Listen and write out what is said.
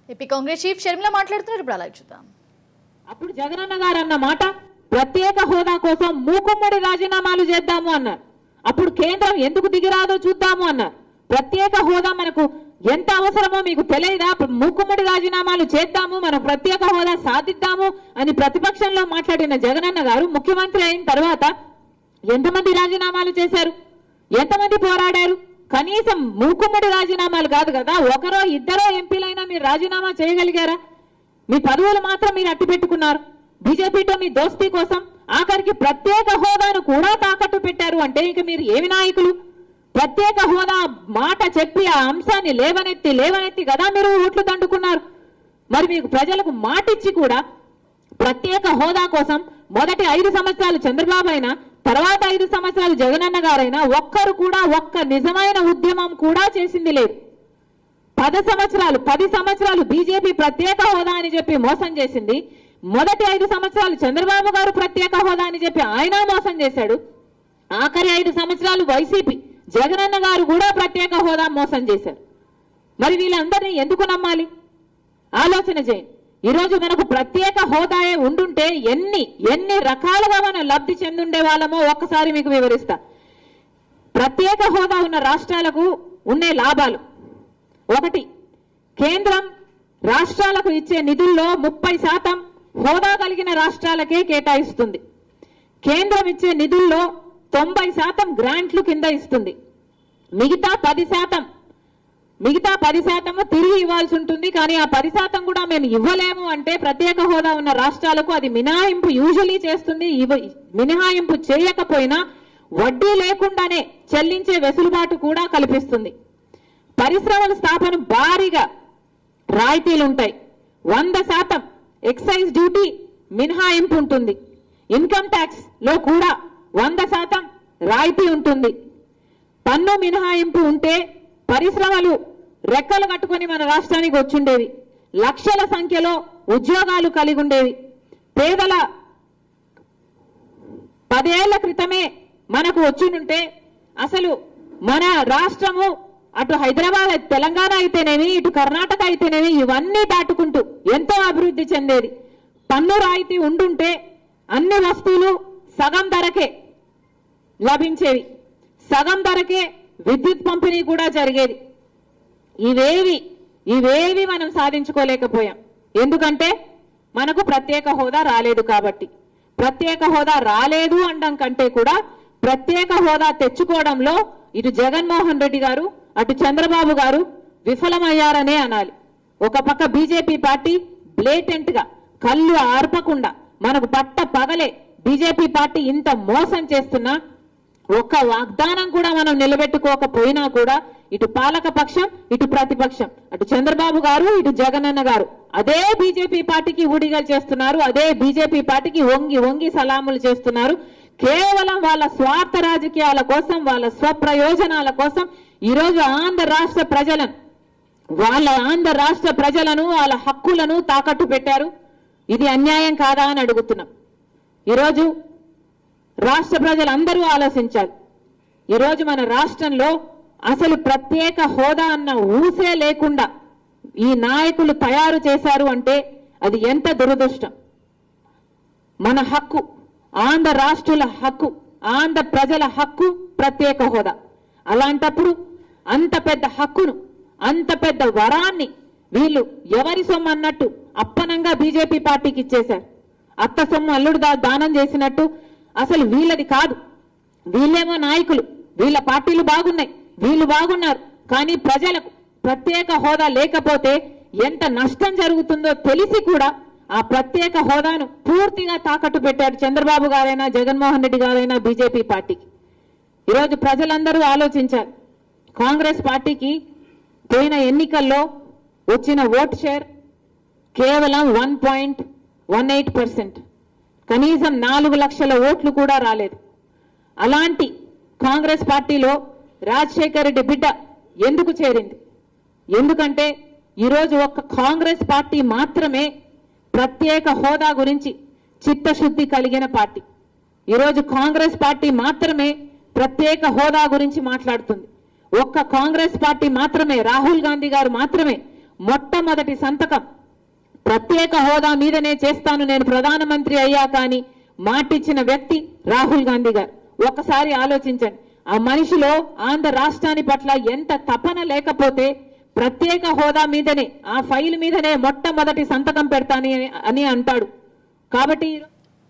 AP Congress chief Sharmila మాట్లాడుతున్నారు, ఇప్పుడు అలా చూద్దాం. అప్పుడు జగనన్న గారు అన్న మాట ప్రత్యేక హోదా కోసం మూకుమ్మడి రాజీనామాలు చేద్దాము అన్నారు. అప్పుడు కేంద్రం ఎందుకు దిగిరాదో చూద్దాము అన్నారు. ప్రత్యేక హోదా మనకు ఎంత అవసరమో మీకు తెలియదా? మూకుమ్మడి రాజీనామాలు చేద్దాము, మనం ప్రత్యేక హోదా సాధిద్దాము అని ప్రతిపక్షంలో మాట్లాడిన జగనన్న గారు ముఖ్యమంత్రి అయిన తర్వాత ఎంతమంది రాజీనామాలు చేశారు, ఎంతమంది పోరాడారు? కనీసం మూకుమ్మడి రాజీనామాలు కాదు కదా, ఒకరో ఇద్దరో ఎంపీలైనా మీరు రాజీనామా చేయగలిగారా? మీ పదవులు మాత్రం మీరు అట్టి పెట్టుకున్నారు. బీజేపీతో మీ దోస్తీ కోసం ఆఖరికి ప్రత్యేక హోదాను కూడా తాకట్టు పెట్టారు. అంటే ఇక మీరు ఏమి నాయకులు? ప్రత్యేక హోదా మాట చెప్పి ఆ అంశాన్ని లేవనెత్తి కదా మీరు ఓట్లు దండుకున్నారు. మరి మీకు ప్రజలకు మాటిచ్చి కూడా ప్రత్యేక హోదా కోసం మొదటి 5 సంవత్సరాలు చంద్రబాబు అయినా తర్వాత 5 సంవత్సరాలు జగనన్న గారైనా ఒక్కరు కూడా ఒక్క నిజమైన ఉద్యమం కూడా చేసింది లేదు. 10 సంవత్సరాలు బీజేపీ ప్రత్యేక హోదా అని చెప్పి మోసం చేసింది. మొదటి 5 సంవత్సరాలు చంద్రబాబు గారు ప్రత్యేక హోదా అని చెప్పి ఆయన మోసం చేశాడు. ఆఖరి 5 సంవత్సరాలు వైసీపీ జగనన్న గారు కూడా ప్రత్యేక హోదా మోసం చేశారు. మరి వీళ్ళందరినీ ఎందుకు నమ్మాలి? ఆలోచన చేయండి. ఈరోజు మనకు ప్రత్యేక హోదాయే ఉండుంటే ఎన్ని రకాలుగా మనం లబ్ధి చెందుండే వాళ్ళమో ఒక్కసారి మీకు వివరిస్తా. ప్రత్యేక హోదా ఉన్న రాష్ట్రాలకు ఉండే లాభాలు: 1, కేంద్రం రాష్ట్రాలకు ఇచ్చే నిధుల్లో 30% హోదా కలిగిన రాష్ట్రాలకే కేటాయిస్తుంది. కేంద్రం ఇచ్చే నిధుల్లో 90% గ్రాంట్లు కింద ఇస్తుంది. మిగతా 10% తిరిగి ఇవ్వాల్సి ఉంటుంది. కానీ ఆ 10% కూడా మేము ఇవ్వలేము అంటే ప్రత్యేక హోదా ఉన్న రాష్ట్రాలకు అది మినహాయింపు యూజువలీ చేస్తుంది. మినహాయింపు చేయకపోయినా వడ్డీ లేకుండానే చెల్లించే వెసులుబాటు కూడా కల్పిస్తుంది. పరిశ్రమల స్థాపన భారీగా రాయితీలు ఉంటాయి. 100% ఎక్సైజ్ డ్యూటీ మినహాయింపు ఉంటుంది. ఇన్కమ్ ట్యాక్స్ లో కూడా 100% రాయితీ ఉంటుంది. పన్ను మినహాయింపు ఉంటే పరిశ్రమలు రెక్కలు కట్టుకొని మన రాష్ట్రానికి వచ్చుండేవి. లక్షల సంఖ్యలో ఉద్యోగాలు కలిగి ఉండేవి. పేదల 10 ఏళ్ల క్రితమే మనకు వచ్చినుంటే అసలు మన రాష్ట్రము అటు హైదరాబాద్, తెలంగాణ అయితేనేమి, ఇటు కర్ణాటక అయితేనేమి ఇవన్నీ దాటుకుంటూ ఎంతో అభివృద్ధి చెందేది. పన్ను రాయితీ ఉండుంటే అన్ని వస్తువులు సగం ధరకే లభించేవి, సగం ధరకే విద్యుత్ పంపిణీ కూడా జరిగేది. ఇవేవి మనం సాధించుకోలేకపోయాం. ఎందుకంటే మనకు ప్రత్యేక హోదా రాలేదు కాబట్టి. ప్రత్యేక హోదా రాలేదు అనడం కంటే కూడా ప్రత్యేక హోదా తెచ్చుకోవడంలో ఇటు జగన్మోహన్ రెడ్డి గారు అటు చంద్రబాబు గారు విఫలమయ్యారనే అనాలి. ఒక పక్క బీజేపీ పార్టీ బ్లేటెంట్ గా కళ్ళు ఆర్పకుండా మనకు పట్ట పగలే బీజేపీ పార్టీ ఇంత మోసం చేస్తున్నా ఒక్క వాగ్దానం కూడా మనం నిలబెట్టుకోకపోయినా కూడా ఇటు పాలక పక్షం ఇటు ప్రతిపక్షం, అటు చంద్రబాబు గారు ఇటు జగనన్న గారు అదే బీజేపీ పార్టీకి ఊడిగలు చేస్తున్నారు. అదే బీజేపీ పార్టీకి వంగి సలాములు చేస్తున్నారు. కేవలం వాళ్ళ స్వార్థ రాజకీయాల కోసం, వాళ్ళ స్వప్రయోజనాల కోసం ఈరోజు ఆంధ్ర రాష్ట్ర ప్రజలను వాళ్ళ హక్కులను తాకట్టు పెట్టారు. ఇది అన్యాయం కాదా అని అడుగుతున్నాం. ఈరోజు రాష్ట్ర ప్రజలందరూ ఆలోచించాలి. ఈరోజు మన రాష్ట్రంలో అసలు ప్రత్యేక హోదా అన్న ఊసే లేకుండా ఈ నాయకులు తయారు చేశారు అంటే అది ఎంత దురదృష్టం. మన హక్కు, ఆంధ్ర రాష్ట్రుల హక్కు, ఆంధ్ర ప్రజల హక్కు ప్రత్యేక హోదా. అలాంటప్పుడు అంత పెద్ద హక్కును, అంత పెద్ద వరాన్ని వీళ్ళు ఎవరి సొమ్ము అన్నట్టు అప్పనంగా బీజేపీ పార్టీకి ఇచ్చేశారు. అత్త సొమ్ము అల్లుడు దానం చేసినట్టు అసలు వీళ్ళది కాదు. వీళ్ళేమో నాయకులు, వీళ్ళ పార్టీలు బాగున్నాయి, వీళ్ళు బాగున్నారు. కానీ ప్రజలకు ప్రత్యేక హోదా లేకపోతే ఎంత నష్టం జరుగుతుందో తెలిసి కూడా ఆ ప్రత్యేక హోదాను పూర్తిగా తాకట్టు పెట్టారు చంద్రబాబు గారైనా జగన్మోహన్ రెడ్డి గారైనా బీజేపీ పార్టీకి. ఈరోజు ప్రజలందరూ ఆలోచించారు. కాంగ్రెస్ పార్టీకి పోయిన ఎన్నికల్లో వచ్చిన ఓట్ షేర్ కేవలం 1.18%, కనీసం 4 లక్షల ఓట్లు కూడా రాలేదు. అలాంటి కాంగ్రెస్ పార్టీలో రాజశేఖర్ రెడ్డి బిడ్డ ఎందుకు చేరింది? ఎందుకంటే ఈరోజు ఒక్క కాంగ్రెస్ పార్టీ మాత్రమే ప్రత్యేక హోదా గురించి చిత్తశుద్ధి కలిగిన పార్టీ. ఈరోజు కాంగ్రెస్ పార్టీ మాత్రమే ప్రత్యేక హోదా గురించి మాట్లాడుతుంది. ఒక్క కాంగ్రెస్ పార్టీ మాత్రమే, రాహుల్ గాంధీ గారు మాత్రమే మొట్టమొదటి సంతకం ప్రత్యేక హోదా మీదనే చేస్తాను నేను ప్రధానమంత్రి అయ్యాక అని మాటిచ్చిన వ్యక్తి రాహుల్ గాంధీ గారు. ఒకసారి ఆలోచించండి, ఆ మనిషిలో ఆంధ్ర రాష్ట్రాన్ని పట్ల ఎంత తపన లేకపోతే ప్రత్యేక హోదా మీదనే, ఆ ఫైల్ మీదనే మొట్టమొదటి సంతకం పెడతాని అని అంటాడు. కాబట్టి